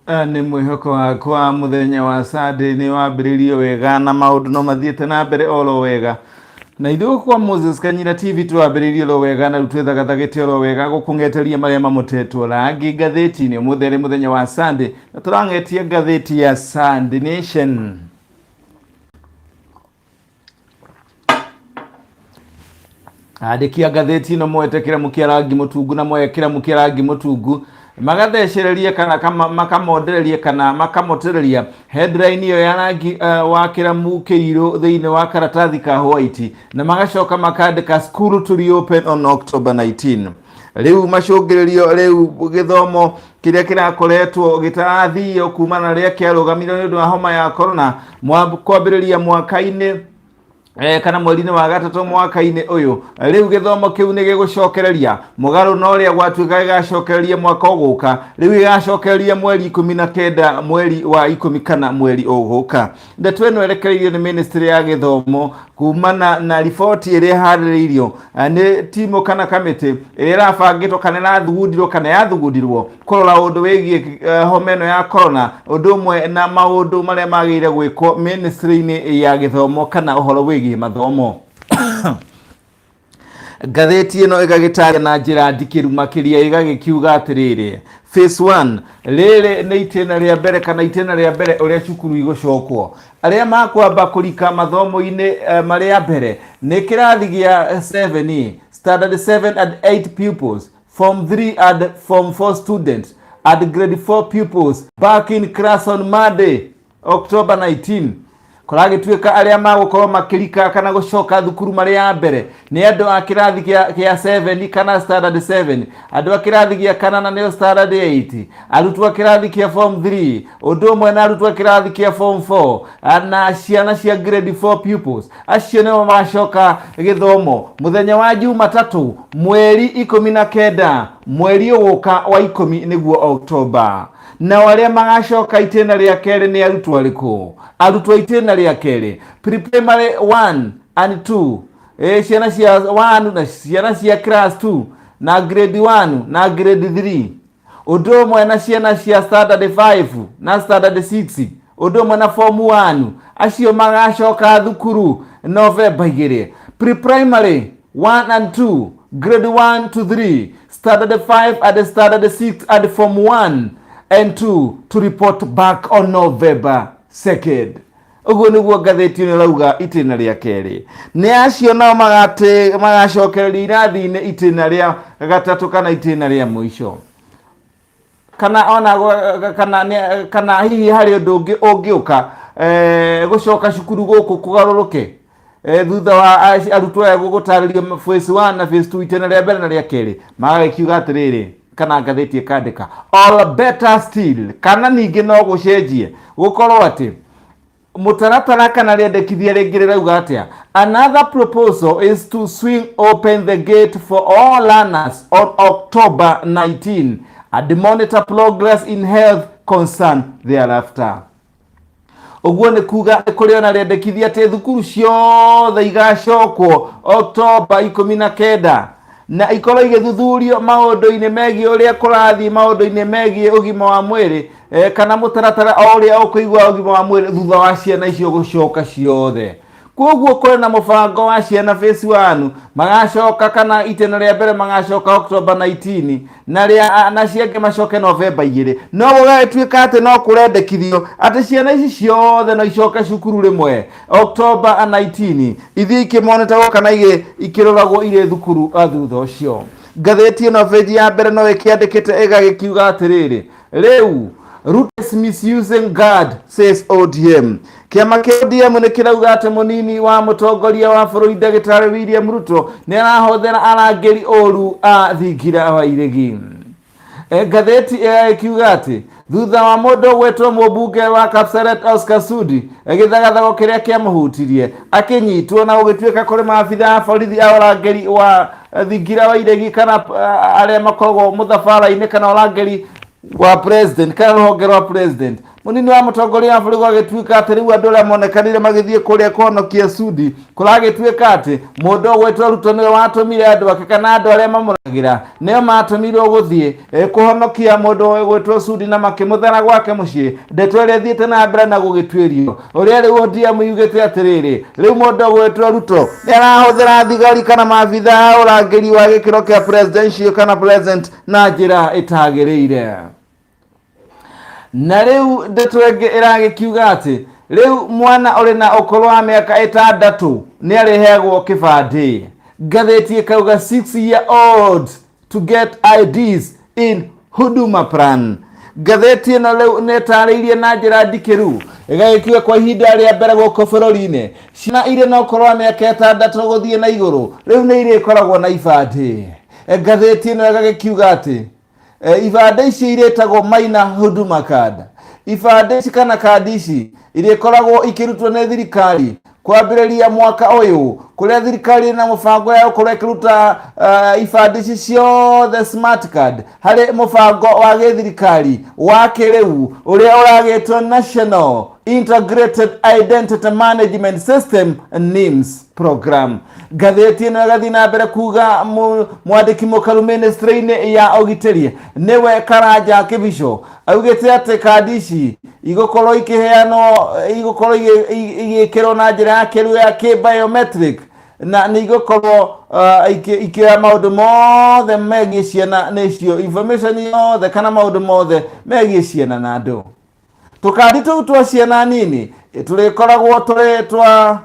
Nĩ mwĩhoko wakwa mũthenya wa Sunday nĩ wambĩrĩirio wega na maũndũ no mathiĩte na mbere oro wega. Na ithuĩ kwa Moses Kanyira TV twambĩrĩirie oro wega na twethagatagĩte oro wega gũkũng'eteria marĩa mamutetwo rangi ngathĩti-inĩ mũthenya wa Sunday, na tũrang'etie ngathĩti ya Sunday Nation. Andĩki a ngathĩti ĩno moete kĩramu kĩa rangi mũtungu na moe kĩramu kĩa rangi mũtungu magathecereria kana makamondereria kana makamotereria headline iyo ya rangi wa kĩramu kĩirũ thĩinĩ wa karatathi ka white na magacoka makandĩka school to reopen on October 19. Rĩu macũngĩrĩrio rĩu gĩthomo kĩrĩa kĩrakoretwo gĩtarathio kumana rĩrĩa kĩarũgamirio nĩ ũndũ wa homa ya corona kwambĩrĩria mwaka-inĩ kana mweri-inĩ wa gatatũ mwaka-inĩ ũyũ. Rĩu gĩthomo kĩu nĩ gĩgũcokereria mũgarũ na ũrĩa gwatuĩka gĩgacokereria mwaka ũgũka, rĩu gĩgacokereria mweri 19 mweri wa 10 kana mweri ũgũka. Ndeto ĩno erekereirio nĩ Ministry ya Gĩthomo kumana na riboti ĩrĩa harĩrĩirio nĩ timu kana kamĩtĩ ĩrĩa ĩrabangĩtwo kana ĩrathugundirwo kana yathugundirwo kũrora ũndũ wĩgiĩ homa ĩno ya corona, ũndũ ũmwe na maũndũ marĩa magĩrĩire gwĩkwo Ministry-inĩ ya Gĩthomo kana ũhoro wĩgiĩ mathomo. Ngathĩti ĩno ĩgagĩtarĩria na njĩra ndikĩru makĩria ĩgagĩkiuga atĩrĩrĩ, phase 1 rĩrĩ nĩ itĩna rĩa mbere kana itĩna rĩa mbere ũrĩa cukuru igũcokwo. Arĩa makwamba kũrika mathomo-inĩ marĩa mbere nĩ kĩrathi gĩa 7 standard 7 and 8 pupils, form 3 and form 4 students and grade 4 pupils back in class on Monday October 19. Kũragĩtuĩka arĩa magũkorwo makĩrika kana gũcoka thukuru marĩ ya mbere nĩ andũ a kĩrathi gĩa 7 kana standard 7, andũ a kĩrathi gĩa kanana nĩo standard 8, arutwo a kĩrathi kĩa form 3, ũndũ ũmwe na arutwo a kĩrathi kĩa form 4 na ciana cia grade 4 pupils. Acio nĩo magacoka gĩthomo mũthenya wa Jumatatũ mweri 19 mweri ũgũka wa 10 nĩguo October. Na arĩa magacoka itĩna rĩa kerĩ nĩ arutwo arĩkũ? Arutwo itĩna rĩa kerĩ pre-primary 1 and 2, ciana cia 1 na ciana cia class 2 na grade 1 na grade 3, ũndũ ũmwe na ciana cia standard 5 na standard 6, ũndũ ũmwe na form 1. Acio magacoka thukuru November 2. Pre-primary 1 and 2, grade 1 to 3, standard 5 and standard 6 and form 1 and 2 to report back on November 2nd. Ũguo nĩguo ngathĩti ĩno rauga itĩna rĩa kerĩ. Nĩ acio nao magacokereria irathi-inĩ itĩna rĩa gatatũ kana itĩna rĩa mũico. Kana hihi harĩ ũndũ ũngĩ ũngĩũka gũcoka cukuru gũkũ kũgarũrũke thutha wa arutwo aya gũgũtarĩrio phase 1 na phase 2 itĩna rĩa mbere na rĩa kerĩ, magagĩkiuga atĩrĩrĩ kana ngathĩti ĩkandĩka all better still, kana ningĩ no gũcenjie gũkorwo atĩ mũtaratara kana rĩendekithia rĩngĩ rĩrauga atĩa, another proposal is to swing open the gate for all learners on October 19 and monitor progress in health concern thereafter. Ũguo nĩ kuga kũrĩ ona rĩendekithia atĩ thukuru ciothe igacokwo October 19 na ikorwo igĩthuthurio maũndũ-inĩ megiĩ ũrĩa kũrathiĩ maũndũ-inĩ megiĩ ũgima wa mwĩrĩ kana mũtaratara o ũrĩa ũkũigua ũgima wa mwĩrĩ thutha wa ciana icio gũcoka ciothe. Koguo kũrĩ na mũbango wa ciana phase 1 magacoka kana itĩna rĩa mbere magacoka October 19 na ciangĩ macoke November 2. No gũgagĩtuĩka atĩ no kũrendekithio atĩ ciana ici ciothe no icoke cukuru rĩmwe October 19 ithiĩ ikĩmonetagwo kana ikĩroragwo irĩ thukuru thutha ũcio. Ngathĩti ĩno page ya mbere no ĩkĩandĩkĩte ĩgagĩkiuga atĩrĩrĩ, rĩu Ruto is misusing guard, says ODM. Kĩama kĩa ODM nĩ kĩrauga atĩ mũnini wa mũtongoria wa bũrũri Ndagĩtarĩ William Ruto nĩ arahũthĩra arangĩri ũru a thingira wa iregi. Ngathĩti ĩkiuga atĩ thutha wa mũndũ gwetwo mũmbunge wa Kapseret Oscar Sudi gĩthagathago kĩrĩa kĩamũhutirie akĩnyitwo na gũgĩtuĩka kũrĩ maabitha a borithi a ũrangĩri wa thingira wa iregi kana arĩa makoragwo mũthabara-inĩ kana ũrangĩri wa president kana rũhonge rwa president munini wa mutongoria wa bũrũri gwagĩtuĩka atĩ rĩu andũ arĩa monekanire magĩthiĩ kũrĩa kũhonokia Sudi kũragĩtuĩka atĩ mũndũ ũgwĩtwo Ruto nĩwe watũmire andũ ake kana andũ arĩa mamũragĩra nĩo matũmirwo gũthiĩ kũhonokia mũndũ ũgwĩtwo Sudi na makĩmũthara gwake mũciĩ. Ndeto ĩrĩa ĩthiĩte na mbere na gũgĩtuĩrio ũrĩa rĩu ODM yugĩte atĩrĩrĩ rĩu mũndũ ũgwĩtwo Ruto nĩarahũthĩra thigari kana maabitha ũrangĩri wa gĩkĩro kĩa presidential kana president na njĩra ĩtagĩrĩire. Na rĩu ndeto ĩngĩ ĩragĩkiuga atĩ rĩu mwana ũrĩ na ũkũrũ wa mĩaka 6 nĩarĩheagwo kĩbandĩ. Ngathĩti ĩkauga 6-year-old to get IDs in Huduma Plan. Ngathĩti ĩno rĩu nĩtarĩirie na njĩra ndikĩru ĩgagĩkiuga kwa ihinda rĩa mbere gũkũ bũrũri-inĩ ciana irĩ na ũkũrũ wa mĩaka 6 gũthiĩ na igũrũ rĩu nĩ irĩkoragwo na ibandĩ. Ngathĩti ĩno ĩgagĩkiuga atĩ ibandĩ ici irĩtagwo minor Huduma card. Ibandĩ ici kana kandi ici irĩkoragwo ikĩrutwo nĩ thirikari kwambĩrĩria mwaka ũyũ kũrĩa thirikari na mũbango ya gũkorwo ĩkĩruta ibandĩ ici ciothe smart card harĩ mũbango wa gĩthirikari wa kĩrĩu ũrĩa ũragĩtwo National Integrated Identity Management System NIMS program. Ngathĩti ĩno ĩgathiĩ na mbere kuga mwandĩki mũkaru ministry-inĩ ya ũgitĩri nĩwe Karanja Kĩbico augĩte atĩ kandi ici igũkorwo ikĩheanwo igũkorwo igĩkĩrwo na njĩra ya kĩrĩu ya kĩ-biometric na nĩ igũkorwo ikĩoya maũndũ mothe megiĩ ciana nĩcio information yothe kana maũndũ mothe megiĩ ciana na andũ. Tũkandi tũu twa ciana nini tũrĩkoragwo tũrĩ twa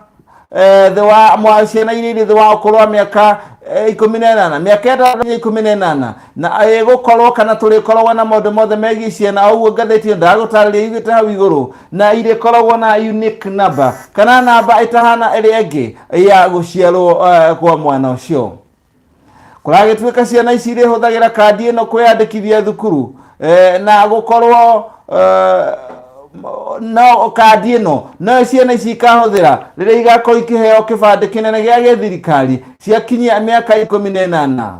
ciana iria irĩ thĩ wa ũkũrũ wa mĩaka 18 mĩaka 18 na gũkorwo kana tũrĩkoragwo na maũndũ mothe megiĩ ciana ũguo ngathĩti ĩyo ndagũtarĩria yugĩte hau igũrũ na irĩkoragwo na unique number kana namba ĩtahana ĩrĩa ĩngĩ ya gũciarwo kwa mwana ũcio. Kũragĩtuĩka ciana ici irĩhũthagĩra kandi ĩno kwĩyandĩkithia thukuru na gũkorwo no kandi ĩno no ciana ici ikahũthĩra rĩrĩa igakorwo ikĩheo kĩbandĩ kĩnene gĩa gĩthirikari ciakinyia mĩaka 18.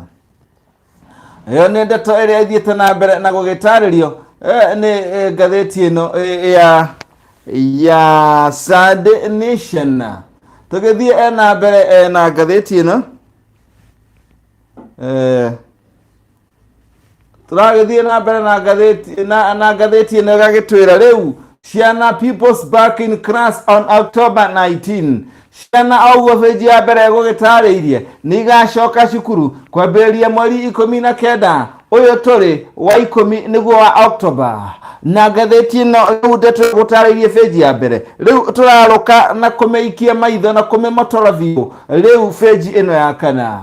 Ĩyo nĩ ndeto ĩrĩa ĩthiĩte na mbere na gũgĩtarĩrio nĩ ngathĩti ĩno ya Sunday Nation. Tũgĩthiĩ na mbere na ngathĩti ĩno tũragĩthiĩ na mbere na ngathĩti ĩno ĩgagĩtwĩra rĩu ciana people's back in class on October 19. Ciana auguo bĩnji ya mbere gũgĩtarĩirie nĩ igacoka cukuru kwambĩrĩria mweri 19 ũyũ tũrĩ wa 10 nĩguo wa October. Na ngathĩti ĩno rĩu ndeto gũtarĩirie bĩnji ya mbere rĩu tũrarũka na kũmĩikia maitho na kũmĩmotora biũ rĩu bĩnji ĩno ya kana.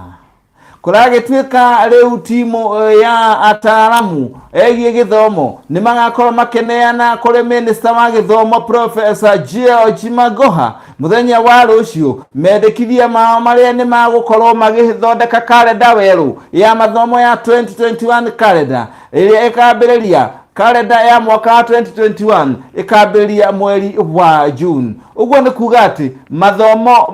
Kũragĩtuĩka rĩu timu ya ataaramu egiĩ gĩthomo nĩ magakorwo makeneana kũrĩ minista wa gĩthomo Professor George Magoha mũthenya wa rũciũ mendekithia mao marĩa nĩ magũkorwo magĩthondeka kalenda werũ ya mathomo ya 2021 kalenda ĩrĩa ĩkambĩrĩria kalenda ya mwaka wa 2021 ĩkambĩrĩria mweri wa June. Ũguo nĩ kuga atĩ mathomo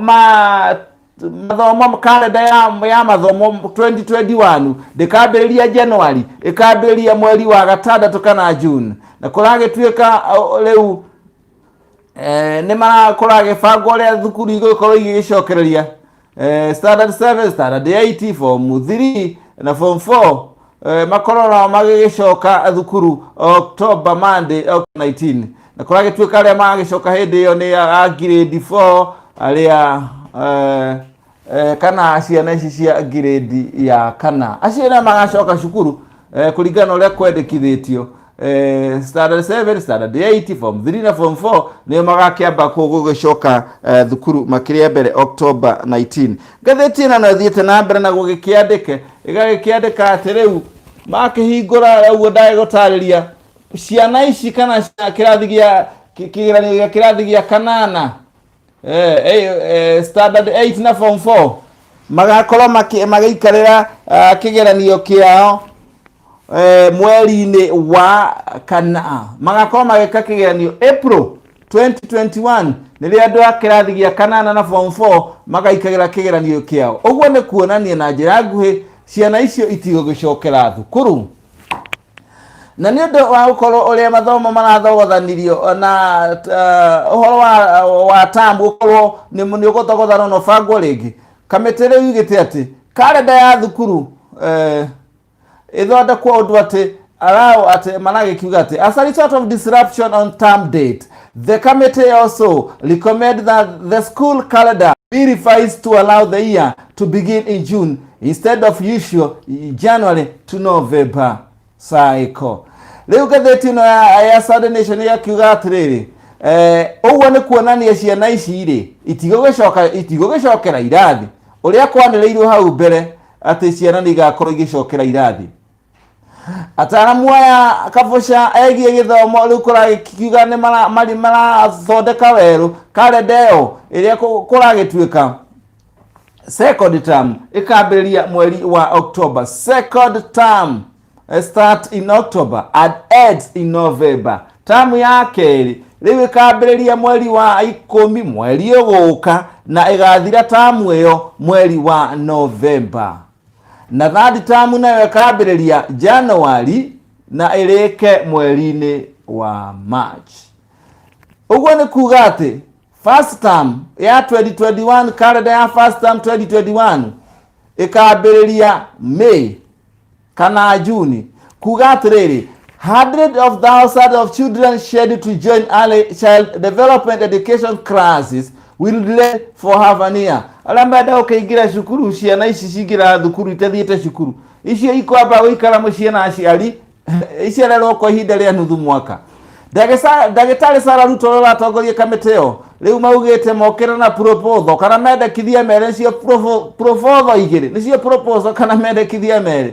kalenda ya mathomo 2021 ndĩkambĩrĩria January ĩkambĩrĩria mweri wa gatandatũ kana June. Na kũragĩtuĩka rĩu nĩ marakũragĩbangwo ũrĩa thukuru igũkorwo igĩcokereria standard 7 standard 8 form 3 na form 4 makorora magĩcoka thukuru October Monday 19. Na kũragĩtuĩka arĩa magĩcoka hĩndĩ ĩyo nĩ a grade 4 arĩa kana ciana ici cia grade ya kana acio nĩ magacoka cukuru kũringana ũrĩa kwendekithĩtio standard 7 standard 8 form 3 na form 4 nĩ magakĩamba gũgĩcoka thukuru makĩria mbere October 19. Ngathĩti ĩno no thiĩte na mbere na gũgĩkĩandĩke ĩgagĩkĩandĩka atĩ rĩu makĩhingũra ũguo ndagĩgũtarĩria ciana ici kana kĩrathi gĩa kĩrathi gĩa kanana standard 8 na form 4 magakorwo magĩikarĩra kĩgeranio kĩao mweri-inĩ wa kana magakorwo magĩka kĩgeranio April 2021 nĩrĩa andũ a kĩrathi gĩa kanana na form 4 magaikagĩra kĩgeranio kĩao. Ũguo nĩ kuonania na njĩra nguhĩ ciana icio itigũgĩcokera thukuru. na nĩ ũndũ wa gũkorwo ũrĩa mathomo marathogothanirio na ũhoro wa tamu gũkorwo nĩ ũgũthogothanwo na ũbangwo rĩngĩ, kamĩtĩ rĩu igĩte atĩ karenda ya thukuru ĩthondekwo ũndũ atĩ allow atĩ managĩkiuga atĩ as a result of disruption on term date, the committee also recommend that the school calendar be revised to allow the year to begin in June instead of usual January to November cycle. Rĩu ngathĩti ĩno ya Sunday Nation yakiuga atĩrĩrĩ, ũguo nĩ kuonania ciana ici rĩ itigũgĩcokera irathi ũrĩa kwanĩrĩirwo hau mbere atĩ ciana nĩ igakorwo igĩcokera irathi. Ataramu aya kabusha egie githomo riu kuragikiuga ni marathondeka werũ kalenda ĩyo ĩrĩa kuragĩtuĩka second term ikambĩrĩria mweri wa October. Second term start in October and ends in November. Term ya kerĩ rĩu ikambĩrĩria mweri wa 10 mweri ũgũka na ĩgathira term ĩyo mweri wa November. Na third term nayo ikambĩrĩria January na ĩrĩke mweri-inĩ wa March. Ũguo nĩ kuga atĩ first term ya 2021 calendar ya first term 2021 ikambĩrĩria May kana June. Kuga atĩrĩrĩ, hundreds of thousands of children scheduled to join early child development education classes will delay for half an year. Arĩa menda gũkĩingĩra cukuru, ciana ici cingĩra thukuru itathiĩte cukuru, icio ikwamba gũikara mũciĩ na aciari iciarerwo kwa ihinda rĩa nuthu mwaka. Ndagĩtarĩ Sarah Ruto ũrĩa ũratongoria kamĩtĩ ĩyo rĩu maugĩte mokĩra na proposal kana mendekithia merĩ, cio proposal igĩrĩ nĩcio proposal kana mendekithia merĩ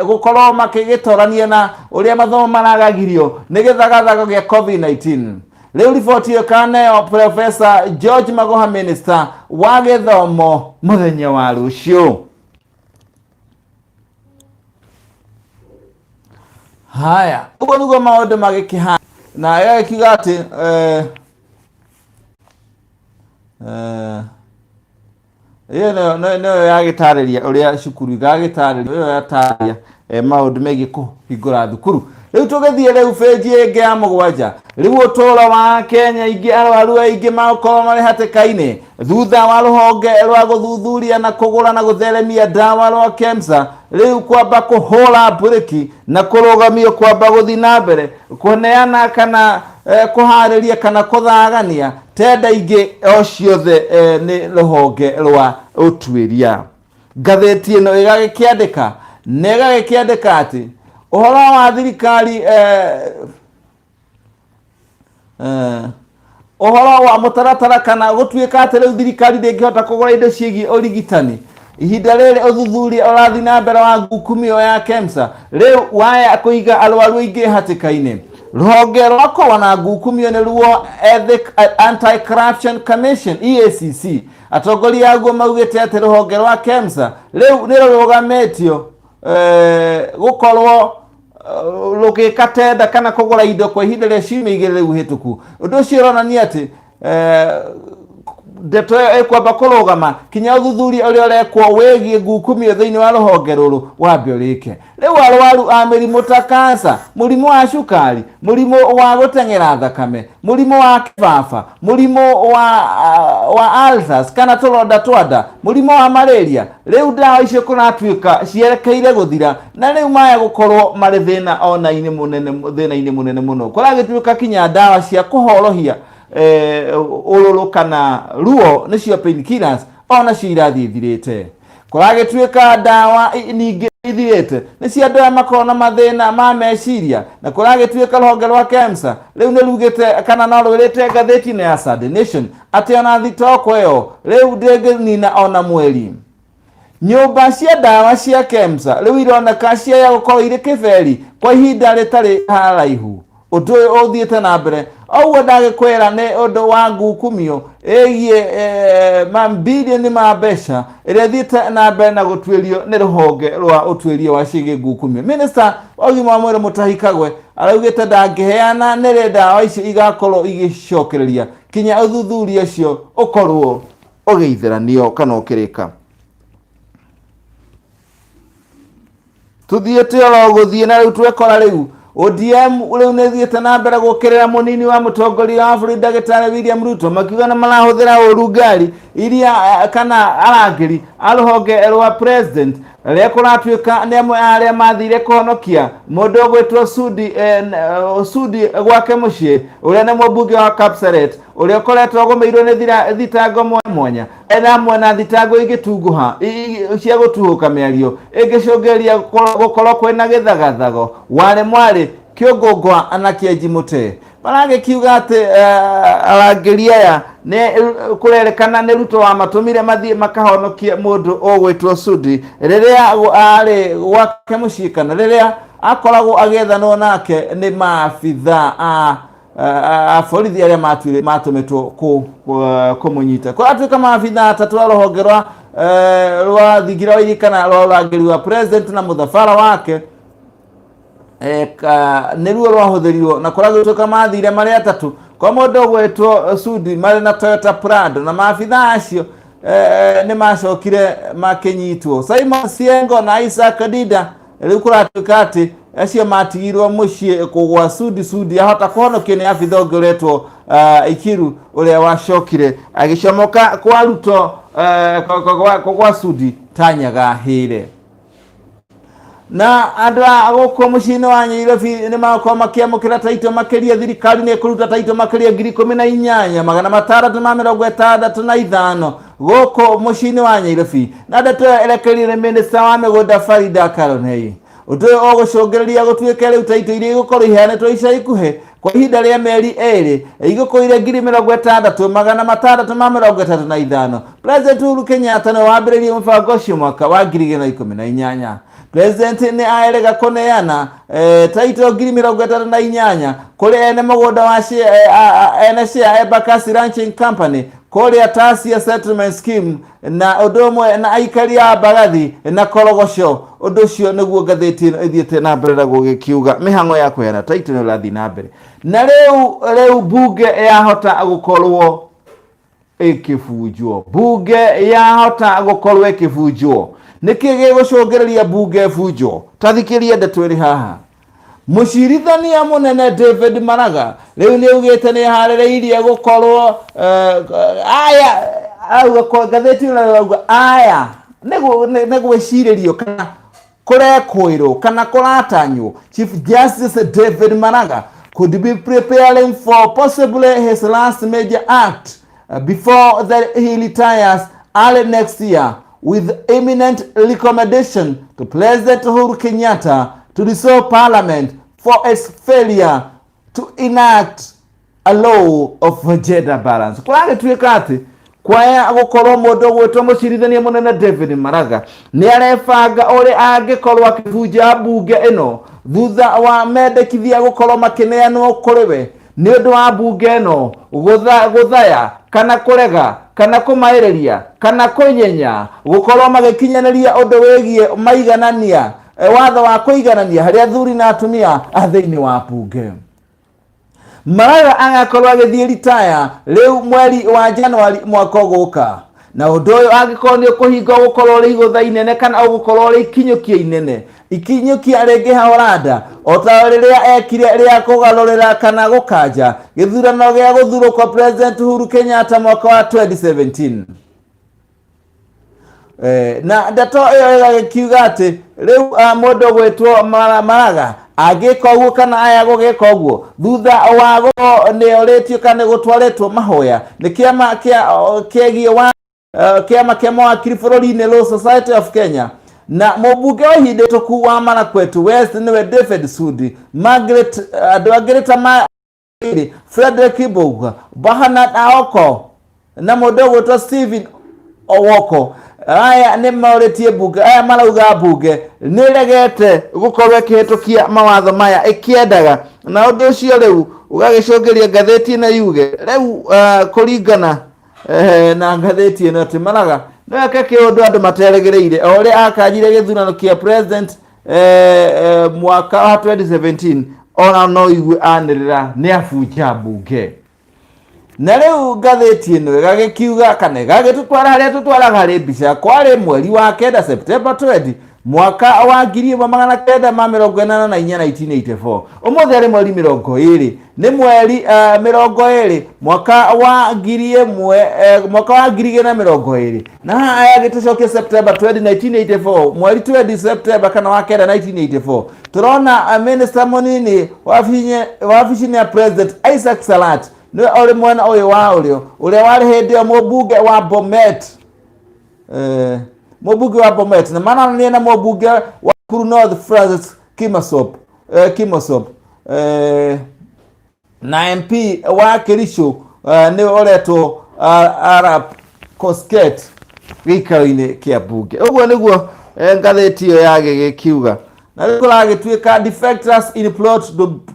gũkorwo makĩgĩtorania na ũrĩa mathomo maragagirio nĩ gĩthagathago gĩa COVID-19. Rĩu riboti ĩyo kaneo Professor George Magoha, Minister wa gĩthomo mũthenya wa rũciũ. Haya, ũguo nĩguo maũndũ magĩkĩhana na ĩgĩkiuga atĩ ĩyo nĩyo yagĩtarĩria ũrĩa cukuru igagĩtarĩria, ĩyo yatarĩria maũndũ megiĩ kũhingũra thukuru. Rĩu tũgĩthiĩ rĩu page ĩngĩ ya 7, rĩu ũtũũro wa Kenya ingĩ arwaru aingĩ makorwo marĩ hatĩka-inĩ thutha wa rũhonge rwa gũthuthuria na kũgũra na gũtheremia ndawa rwa KEMSA rĩu kwamba kũhũra mburĩki na kũrũgamio kwamba gũthiĩ na mbere kũneana kana kũharĩria kana kũthagania tenda ingĩ o ciothe nĩ rũhonge rwa ũtuĩria. Ngathĩti ĩno ĩgagĩkĩandĩka na ĩgagĩkĩandĩka atĩ ũhoro wa thirikari ũhoro wa mũtaratara kana gũtuĩka atĩ rĩu thirikari ndĩngĩhota kũgũra indo ciĩgiĩ ũrigitani. Ihinda rĩrĩ ũthuthuria ũrathiĩ na mbere wa ngukumio ya KEMSA rĩu waya kũiga arwaru aingĩ hatĩka-inĩ. Rũhonge rwa kũrũa ngukumio nĩ ruo Ethics Anti-Corruption Commission EACC. Atongoria aguo maugĩte atĩ rũhonge rwa KEMSA rĩu nĩ rũrũgamĩtio gũkorwo rũgĩka tenda kana kũgũra indo kwa ihinda rĩa ciumia igĩrĩ rĩu hĩtũku. Ũndũ ũcio ũronania atĩ ndeto ĩyo ĩkwamba kũrũgama kinya ũthuthuria ũrĩa ũrekwo wĩgiĩ ngukumio thĩinĩ wa rũhonge rũrũ wambe ũrĩke. Rĩu arwaru a mĩrimũ ta kansa, mũrimũ wa cukari, mũrimũ wa gũteng'era thakame, mũrimũ wa kĩbaba, mũrimũ wa ulcers kana tũronda twa nda, mũrimũ wa malaria, rĩu ndawa icio kũratuĩka cierekeire gũthira na rĩu maya gũkorwo marĩ thĩna-inĩ mũnene mũno. Kũragĩtuĩka kinya ndawa cia kũhorohia ũrũrũ kana ruo nĩcio painkillers ona cio irathiĩ ithirĩte. Kũragĩtuĩka ndawa ningĩ ithirĩte nĩcio andũ aya makorwo na mathĩna ma meciria na kũragĩtuĩka rũhonge rwa KEMSA rĩu nĩ rugĩte kana no rwĩrĩte ngathĩti-inĩ ya Sunday Nation atĩ ona thitoko ĩyo rĩu ndĩngĩnina ona mweri. Nyũmba cia ndawa cia KEMSA rĩu ironeka ciaya gũkorwo irĩ kĩberi kwa ihinda rĩtarĩ haraihu. Ũndũ ũyũ ũthiĩte na mbere ũguo ndagĩkwĩra nĩ ũndũ wa ngukumio ĩgiĩ mambirioni ma mbeca ĩrĩa thiĩte na mbere na gũtuĩrio nĩ rũhonge rwa ũtuĩria wa ciĩgiĩ ngukumio. Minister wa ũgima wa mwĩrĩ Mutahi Kagwe araugĩte ndangĩheana nĩ ndawa icio igakorwo igĩcokereria kinya ũthuthuria ũcio ũkorwo ũgĩitheranio kana ũkĩrĩka. tuthiete oro guthie na riu twekora riu ODM ule nethiete na mbere gukirira munini wa mutongoria wa bũrũri Ndagĩtarĩ William Ruto makiuga na marahuthira urugari iria kana arangiri aruhonge rwa president ria kuratuika ni amwe aria mathire kuhonokia mundu gwitwo Sudi gwake mucii uria ni mũmbunge wa Kapseret uria ukoretwo gumeirwo ni thitango mwanya ena amwe na thitango igitunguha cia gutuhuka mĩario igicungiria gukorwo kwina githagathago wale mwari kiongongwa anakienji mute baragikiuga ati arangĩri aya ni kurerekana ni Ruto wa matumire mathie makahonokia mundu ogwitwo Sudi riria ari gwake mucii kana riria akoragwo agethano nake ni maabitha a borithi aria matumitwo kumunyita kwa atuika maabitha atatu arohonge rwa thigira wa irikana rwa urangĩri wa president na muthafara wake niruo rwahuthirirwo na kuragituka mathire mari atatu kwa mundu gwetwo Sudi mari na Toyota Prado na maabitha acio ni macokire makinyitwo Simon Siengo na Isaac Dida riu kuratuika ati acio matigirwo mucii kugwa Sudi ahota kuhonokio ni abitha ungiretwo Ikiru uria wacokire agicomoka kwa Ruto kwa Sudi tanyaga hire na andu agukwo mucii wa Nairobi ni makorwo makiamukira taito makiria thirikari ni kuruta taito makiria 18,665 gukwo mucii wa Nairobi na ndeto erekerire minister wa migunda Farida Karonei utu ogucungiriria gutuike riu taito iria igukorwo iheanitwo ica ikuhe kwa ihinda ria mieri eri igukoire 60,635. President Uhuru Kenyatta ni wambiririe mubango ucio mwaka wa 2018. President ni aerega kuneana taito 68,000 kuri ene mugunda wa NSA Embakasi Ranching Company kuri Tasia Settlement Scheme na udomwe na aikari ya Bagathi na Korogosho undu cio niguo ngatheti ithiete na mbere gugikiuga mihango ya kuheana taito ni urathi na mbere na riu bunge yahota gukorwo ikibunjwo niki gigucungiriria bunge bunjwo tathikiria ndeto iri haha mucirithania munene David Maraga riu ni ugite ni harireirie gukorwo aya auga kwa gatheti urauga aya negwiciririo kana kurekwirwo kana kuratanywo Chief Justice David Maraga could be preparing for possibly his last major act before he retires early next year with imminent recommendation to President Uhuru Kenyatta to dissolve Parliament for its failure to enact a law of gender balance. Kwa tuika ati kwa gukorwo mundu gwitwo mucirithania munene David Maraga ni arebanga uri angikorwo akibunja bunge ino thutha wa mendekithia gukorwo makineanwo kuri we ni undu wa bunge ino guthaya kana kurega kana kumaireria kana kunyenya gukorwo magikinyaniria undu wigie maiganania watho wa kuiganania haria athuri na atumia athiini wa bunge. Maraga agakorwo agithie retire riu mweri wa January mwaka guka na undu uyu agikorwo ni kuhinga gukorwo ri igutha inene kana gukorwo ri ikinyukia inene ikinyukia ringi haorada ota riria ekire ria kugarurira kana gukanja githurano gia guthurwo kwa President Uhuru Kenyatta mwaka wa 2017 na ndeto iyo igakiuga ati riu mundu gwitwo Maraga agika uguo kana aya gugika uguo thutha wa go ni oretio kana gutwaretwo mahoya ni kiama kiegio wa kiama kia mawakiri bũrũri-inĩ Law Society of Kenya na mũmbunge wa ihinda ituku wa Marakwet West niwe David Sudi Margaret andu angirita Frederick Ibouga Bernard Aoko na mundu gwitwo Stephen Owoko aya ni mauritie bunge aya marauga bunge ni regete gukorwo ikihitukia mawatho maya ikiendaga na undu ucio riu ugagicungiria ngatheti na yuge riu kuringana na ngatheti ino ati Maraga neke kiundu andu materegereire ori akajire githurano kia president mwaka wa 2017 ona no igue anirira ni abunja bunge na riu ngatheti ino gagikiuga kana gagitutwara haria tutwaraga ri mbica kwari mweri wa 9 September 20 mwaka wa 1984 umuthi ari mweri 20 ni mweri 20 mwaka wa 2020 na aya gitucoke September 1984 mweri 20 September kana wa kenda 1984 turona minister munini wabici ya president Isaac Salat ni ori mwena uyu wa uria wari hindi ya mubunge wa Bomet mubunge wa Bomet na mana ni na mubunge wa Kuru North Francis Kimosop na MP wa Kirisho ni oreto Arab Kosket gikaine kia bunge uguo niguo ngatheti iyo yage gikiuga na rikuragituika defectors in plot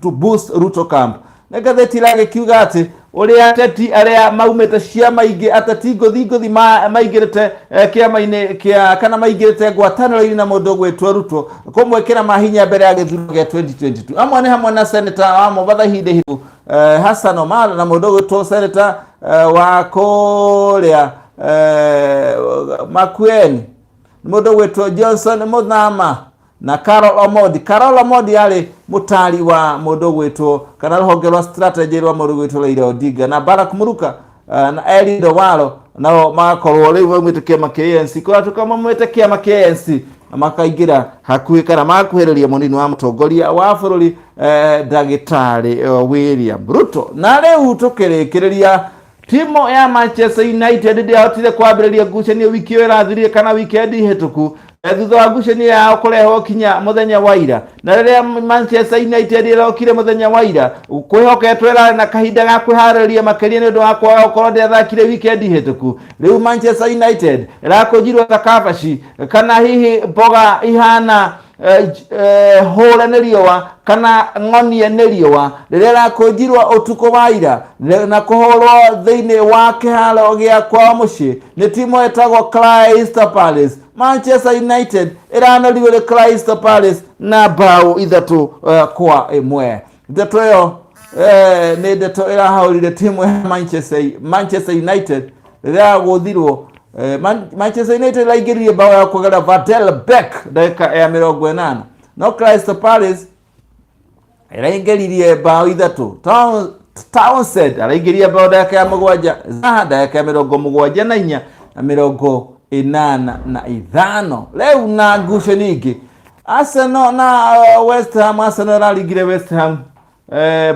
to boost Ruto camp na ngatheti yage kiuga ati uria ateti aria maumete ciama ingi ateti ngothi maigirite kiama-ini kia kana maigirite ngwataniro-ini na mundu gwitwo Ruto kumwekira mahinya mbere ya githurano gia 2022 amwe ni hamwe na senator wa Mombasa hindi hitu Hassan Omar na mundu gwitwo senator wa kuria Makueni mundu gwitwo Johnson Muthama na Carol Omodi yari mutari wa mundu gwitwo kana ruhonge rwa strategy rwa mundu gwitwo Raila Odinga na Barack Muruka na Elindo Walo nao makorwo riu baumite kiama KNC kwa tukama mwete kiama KNC makaingira hakuhi kana makuhiriria munini wa mutongoria wa bururi Ndagitari William Ruto na riu tukirikiria timu ya Manchester United ndihotire kwambiriria ngucanio wiki iyo irathirire kana weekend hituku thutha wa ngucanio yao kureho kinya muthenya wa ira na riria Manchester United irokire muthenya wa ira kwihoketwo irari na kahinda ga kwihariria makiria ni undu wa kwao korwo ndiathakire weekend hituku riu Manchester United irakujirwo takabaci kana hihi mboga ihana hore nä riåa kana ng'onie nä riåa rä rä a rakånjirwo å tukå wa ira na kå hårwo thä-inä wa kä haro gä a kwao må ciä nä timu ätagwo Crystal Palace. Manchester United ĩranorigwo nĩ Crystal Palace na mbao 3 kwa 1. Ndeto ĩyo nĩ ndeto ĩrahaũrire timu ya Manchester United rĩrĩa gũthirwo Manchester United ĩraingĩririe mbao ya kũgerera Van Beek ndagĩka ya 80 no Crystal Palace ĩraingĩririe mbao 3. Townsend araingĩria mbao ndagĩka ya 7, Zaha ndagĩka ya 74 na 85. Leo na ngusho nyingi Arsenal na West Ham. Arsenal raligire West Ham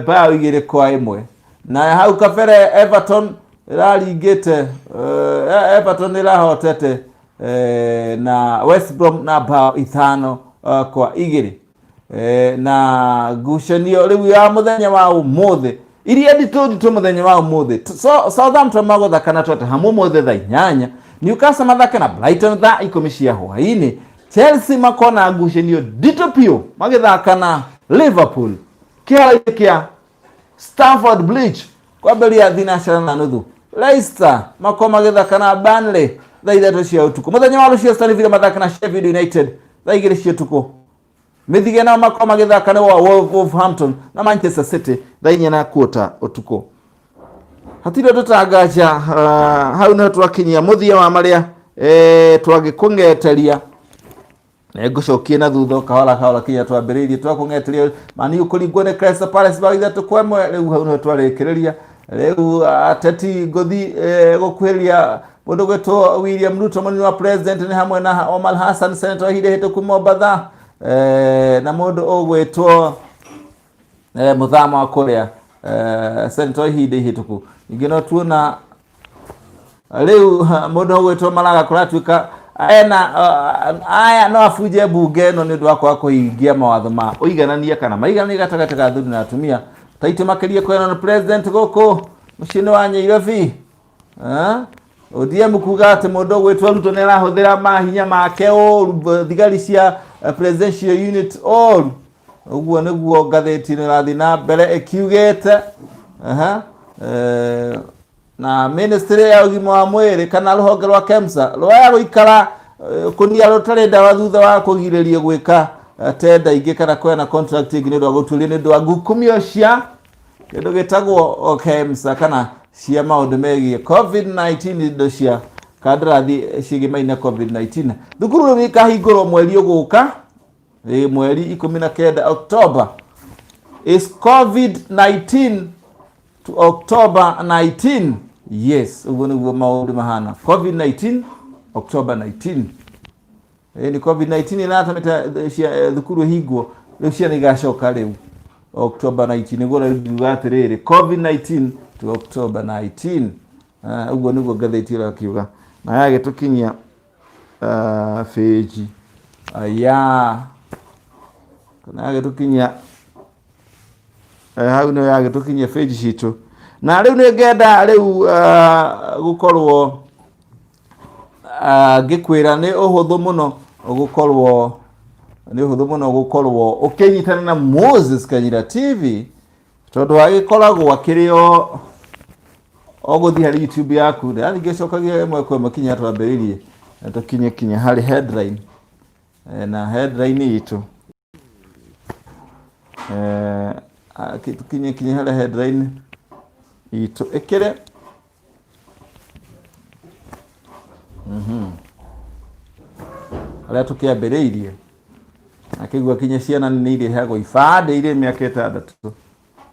bao 2 kwa 1 na hau kabere Everton raligite Everton irahotete na West Brom na bao 5 kwa 2 na ngucanio riu ya muthenya wa umuthi iria nditũ muthenya wa umuthi Southampton magothakana Tottenham umuthi thaa 8, Newcastle mathaka na Brighton thaa 10 cia hwaini, Chelsea makona ngucanio nditũ piũ magithaka na Liverpool kĩharo-inĩ kĩa Stamford Bridge kwambĩrĩria thinacara na nuthu. Leicester makona magithaka na Burnley thaa 3 cia ũtukũ. Muthenya wa rũciũ Aston Villa mathaka na Sheffield United thaa 2 cia ũtukũ. Mĩthige nao makona magithaka na Wolverhampton na Manchester City thaa 4:15 ũtukũ. Hatire tutangaja hau na twakinyia muthia wa maria twagikung'eteria ngucokie na thutha kahora kinya twambiriirie twakung'eteria mani ukuringwo ni Crystal Palace bao 3 kwa 1. Riu hau na twarikireria riu ateti ngothi gukwiriria mundu gwetwo William Ruto munini wa president ni hamwe na Omar Hassan senator hide hito ku Mombasa na mundu ugwetwo Muthama wa kuria senator hide hituku ingino tuona riu mundu gwetwo Malaga kuratuika aya no afuje bunge no ni ndu wakwa kuhingia mawatho ma uiganania kana maiganania gatagati ga thuri na atumia taiti makirie kwena na president guku mucini wa Nairobi ODM kuga ati mundu gwetwo Ruto ni arahuthira mahinya make thigari cia presidential unit all uguo niguo ngatheti ni rathi na mbere ikiugete na ministry ya ugima wa mwiri kana ruhonge rwa KEMSA rwaya ruikara kunia rutare ndawa thutha wa kugiriria gwika tenda ingi kana kwena contracting ni ndo guturia ni ndo ngukumio cia kindu gitagwo KEMSA kana cia maundu megie COVID-19 ndo cia kandarathi cigimaina COVID-19 thukuru ni kahingũrwo mweri ũgũka mweri 19 October. Is COVID-19 to October 19? Yes, uguo niguo maũndũ mahana. COVID-19 October 19. Ni COVID-19 iratamĩte thukuru hingwo rĩu ciana igacoka rĩu October 19 niguo riuga atĩrĩrĩ COVID-19 to October 19. Uguo niguo ngathĩti ĩrakiuga na yagĩtũkinyia page aya kana yagĩtũkinyia hau no yagĩtũkinyia page citũ na rĩu nĩ ngenda rĩu gũkorwo ngĩkwĩra nĩ ũhũthũ mũno gũkorwo ũkĩnyitana na Moses Kanyira TV tondũ agĩkoragwo akĩrĩ o gũthiĩ harĩ YouTube yaku na ngĩcokagia ĩmwe kwa ĩmwe kinya twambĩrĩrie na tũkinye harĩ headline na headline itũ tukinye harĩ headline itũ ĩkĩre arĩa tũkĩambĩrĩirie akĩigua kinya ciana nĩ ireheagwo ibandĩ irĩ mĩaka 6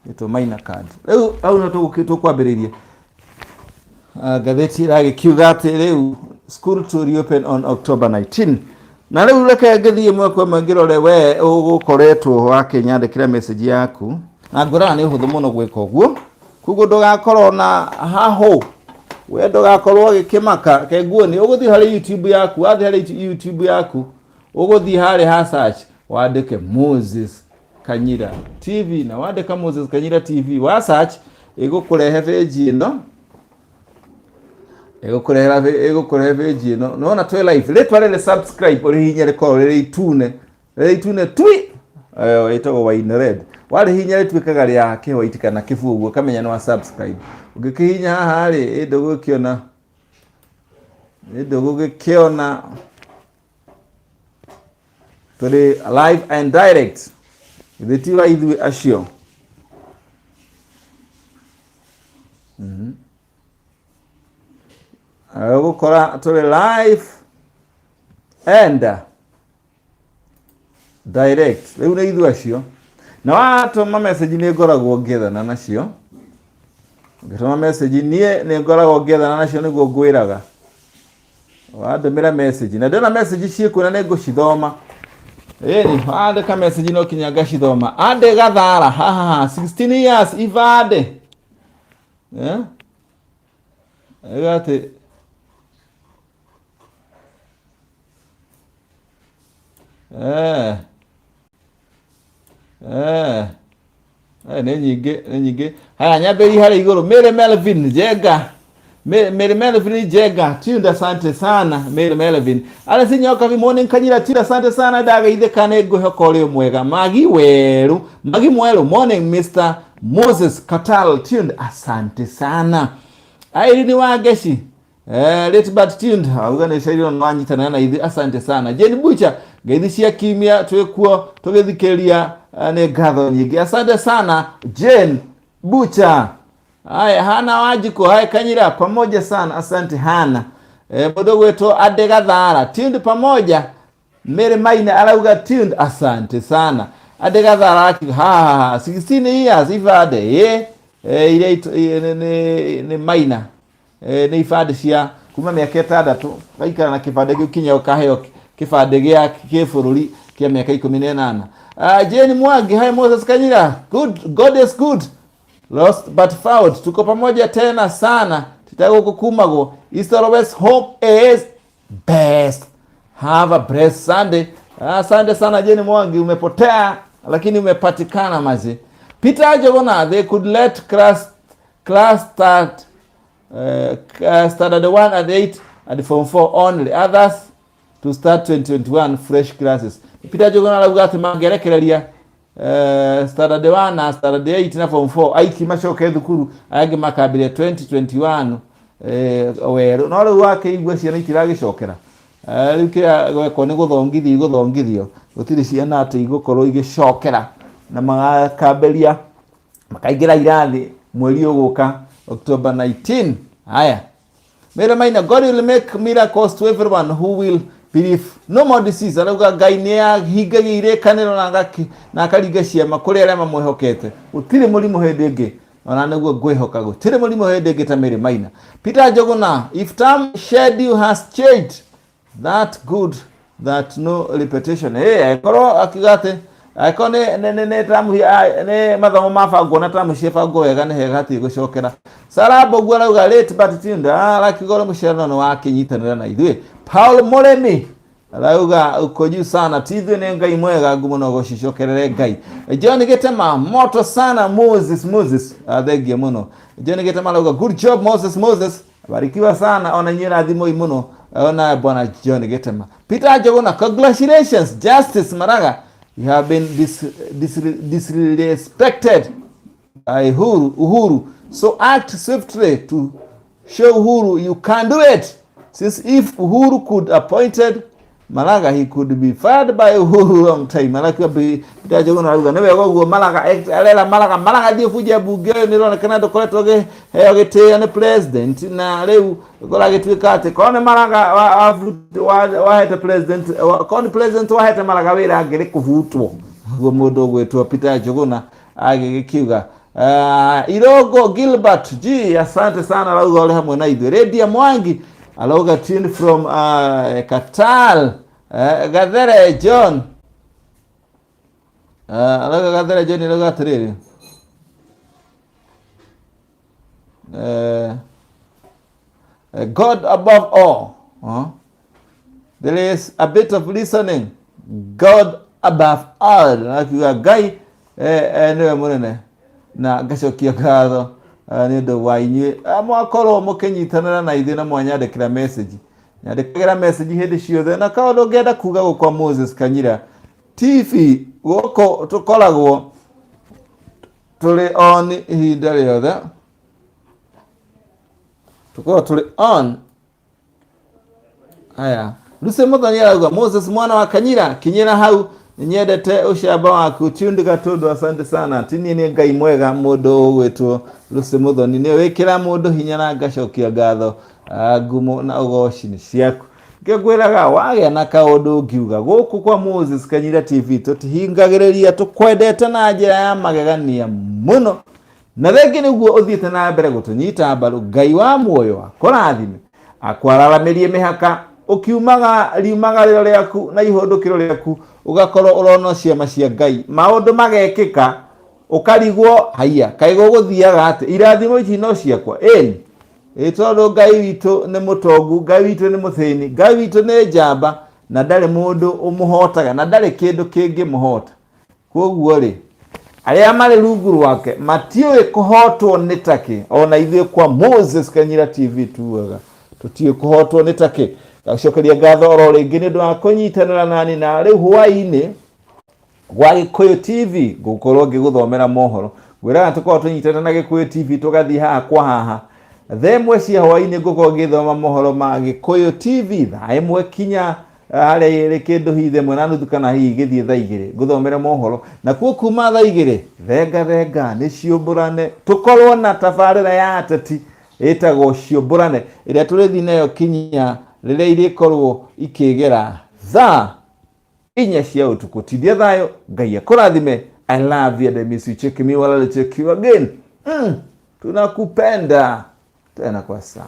ĩtwo minor card rĩu au no tũkwambĩrĩirie ngathĩti ĩragĩkiuga atĩ rĩu school to reopen on October 19 na rĩu reke ngĩthiĩ ĩmwe kwa ĩmwe ngĩrore we ũgũkoretwo wakĩnyandĩkĩra message yaku na ngũraga nĩ ũhũthũ mũno gwĩka ũguo koguo ndũgakorwo na hahũ we ndũgakorwo ũgĩkĩmaka keguo nĩ ũgũthiĩ harĩ YouTube yaku wathiĩ harĩ YouTube yaku ũgũthiĩ harĩ ha search wandĩke Moses Kanyira TV na wandĩka Moses Kanyira TV wa search ĩgũkũrehe page ĩno ĩgũkũrehe page ĩno nona twĩ live rĩtwa rĩrĩ subscribe ũrĩ hinya rĩkorwo rĩrĩ itune twi ĩtagwo wine red warĩ hinya rĩtuĩkaga rĩa kĩhwaiti kana kĩbuu ũguo kamenya nĩ wa subscribe ũngĩkĩhinya haha rĩ ndũgũgĩkĩona tũrĩ live and direct thĩtiwa ithuĩ acio gũkora tũrĩ live and direct rĩu nĩ ithuĩ acio na watũma message nĩ ngoragwo ngĩethana nacio ngĩtũma message niĩ nĩ ngoragwo ngĩethana nacio nĩguo ngwĩraga wandũmĩra message na ndĩna message ciĩkuo na nĩ ngũcithoma ĩni wandĩka message no kinya ngacithoma andĩ gathara haha 16 years ibandĩ egate nĩ nyingĩ haya nyambĩrĩrie harĩ igũrũ Mary Melvin Jenga Mary Melvin Jenga Tunda asante sana Mary Melvin Alesi nyoka morning Kanyira Tunda asante sana ndagaithĩka nĩ ngũhoka ũrĩ mwega Magi mweru morning Mr. Moses Katal Tunda asante sana Irene Wangeci Litbert Tunda auga nĩ shairi no wanyitana na ithuĩ asante sana Jane Bucha ngeithi cia kimia twĩkuo tũgĩthikĩria nĩ ngatho nyingĩ asante sana Jane Bucha haya Hana Wajiko haya Kanyira pamoja sana asante Hana mũndũ gwĩtwo Ade Gathara Tunda pamoja Mary Maina arauga Tunda asante sana Ade Gathara 16 years ibade ile nĩ Maina nĩ ibade cia kuma mĩaka 6 gaikara na kĩbande kĩu kinya ũkaheo kĩbande gĩa kĩbũrũri kĩa mĩaka 18 Jane Mwangi hi Moses Kanyira God is good lost but found tuko pamoja tena sana tutakukumagwo East always hope is best have a blessed Sunday asante sana Jane Mwangi umepotea lakini umepatikana mazi Peter Jogona they could let class start standard 1 and 8 and form 4 only others to start 2021 fresh classes Peter Jogona arauga atĩ mangerekereria standard 1 na standard 8 na form 4 aiki macoke thukuru ayangĩ makambĩrĩria 2021 werũ no rĩu wakĩigua ciana itiragĩcokera rĩu kĩrĩa gwekwo nĩ gũthongithio gũtirĩ ciana atĩ igũkorwo igĩcokera na magakambĩria makaingĩra irathi mweri ũgũka October 19 haya Mere maina, God will make miracles to everyone who will believe. No more disease. Arauga Ngai ni ahingagiire kaniro na akariga ciama kuri aria mamwihokete. Gutire murimu hindi ingi ona niguo ngwihoka gutire murimu hindi ingi ta Mere Maina. Peter Njuguna, if time schedule has changed, that good, that no repetition. Korwo akigate akone ne tamu ne mathomo mabangwo na tamu ciebangwo wega ne hega ti gucokera. Sarabo gwa rauga late but tinda arakigora mucerano wa kinyitanira na ithuĩ. Paul Moremi arauga ukonyu sana tithuĩ nĩ Ngai mwega ngumo no gũcicokerere Ngai. John Gitema moto sana Moses thengia muno. John Gitema arauga good job Moses barikiwa sana ona nyira thimo imuno ona bwana John Gitema. Peter Njuguna, congratulations Justice Maraga, you have been disrespected by Uhuru, so act swiftly to show Uhuru you can do it, since if Uhuru could appointed Malaga, he could be fired by Uhuru long time. Malaga be Peter Njuguna arauga niwe goguo Malaga alela Malaga dio fuja bunge nirona kana dokoretwo ge ogete ne president na riu gora gituika ati kone Malaga wa hete president kone president wa hete Malaga wira ngiri kuvutwo guo mundu gwetwo Peter Njuguna agikiuga. Irogo Gilbert G, asante sana arauga uri hamwe na ithuĩ. Redia Mwangi arauga tuned from Katal. Gathere John arauga Gathere John arauga atiriri God above all. There is a bit of listening. God above all. Akiuga Ngai niwe munene na ngacokia ngatho ni undu wa inyuĩ mwakorwo mukinyitanĩra na ithuĩ na mwanyandĩkĩra message. Nyandĩkagĩra message hĩndĩ ciothe na kaũndũ ũngĩenda kuga gũkwa Moses Kanyira TV gũkũ tũkoragwo tũrĩ on ihinda rĩothe, tũkoragwo tũrĩ on. Haya, Lucy Muthoni arauga Moses mwana wa Kanyira kinyĩra hau nyendete ucamba waku tundu gatundu, asante sana. Tini ni Ngai mwega mundu gwetwo Lucy Muthoni ni wikira mundu hinya na ngacokia ngatho ngumo na ugoci ni ciaku. Ngegwiraga wagĩa na kaundu ngiuga guku kwa Moses Kanyira TV tutihingagĩrĩria tukwendete na njĩra ya magegania muno, na thengi nĩguo uthiĩte na mbere gũtũnyita mbaru. Ngai wa muoyo akũrathime akwararamirie mĩhaka ukiumaga riumagarĩro rĩaku na ihũndũkĩro rĩaku ugakorwo urona ciama cia Ngai maundu magekĩka ukarigwo haiya kaĩ gũgũthiaga atĩ irathimo ici no ciakwa tondu Ngai witũ nĩ mũtongu, Ngai witũ nĩ mũthĩni, Ngai witũ nĩ njamba na ndarĩ mũndũ ũmũhotaga na ndarĩ kĩndũ kĩngĩmũhota. Koguo rĩ arĩa marĩ rungu rwake matiũĩ kũhotwo nĩ takĩ. Ona ithuĩ kwa Moses Kanyira TV tuaga tũtiũĩ kũhotwo nĩ takĩ. Gacokeria ngatho oro rĩngĩ nĩ ũndũ wa kũnyitanĩra nani na rĩu hwaĩ-inĩ gwa Gĩkũyũ TV ngũkorwo ngĩgũthomera mohoro. Ngwĩraga tũkorwo tũnyitanĩra na Gĩkũyũ TV tũgathiĩ haha kwa haha themwe cia hwaĩ-inĩ ngũkorwo ngĩthoma mohoro ma Gĩkũyũ TV thaa ĩmwe kinya harĩa ĩrĩ kĩndũ hihi themwe na nuthu kana hihi gĩthiĩ thaa igĩrĩ ngũthomere mohoro. Na kuo kuma thaa igĩrĩ thenga nĩ ciũmbũrane tũkorwo na tabarĩra ya ateti ĩtagwo ciũmbũrane ĩrĩa tũrĩthiĩ nayo kinya rĩrĩa irĩkorwo ikĩgera thaa 4 cia ũtukũ. Tithia thayũ, Ngai akũrathime. I love you and I miss you. Check me while I check you again. Tunakupenda tena kwa sana.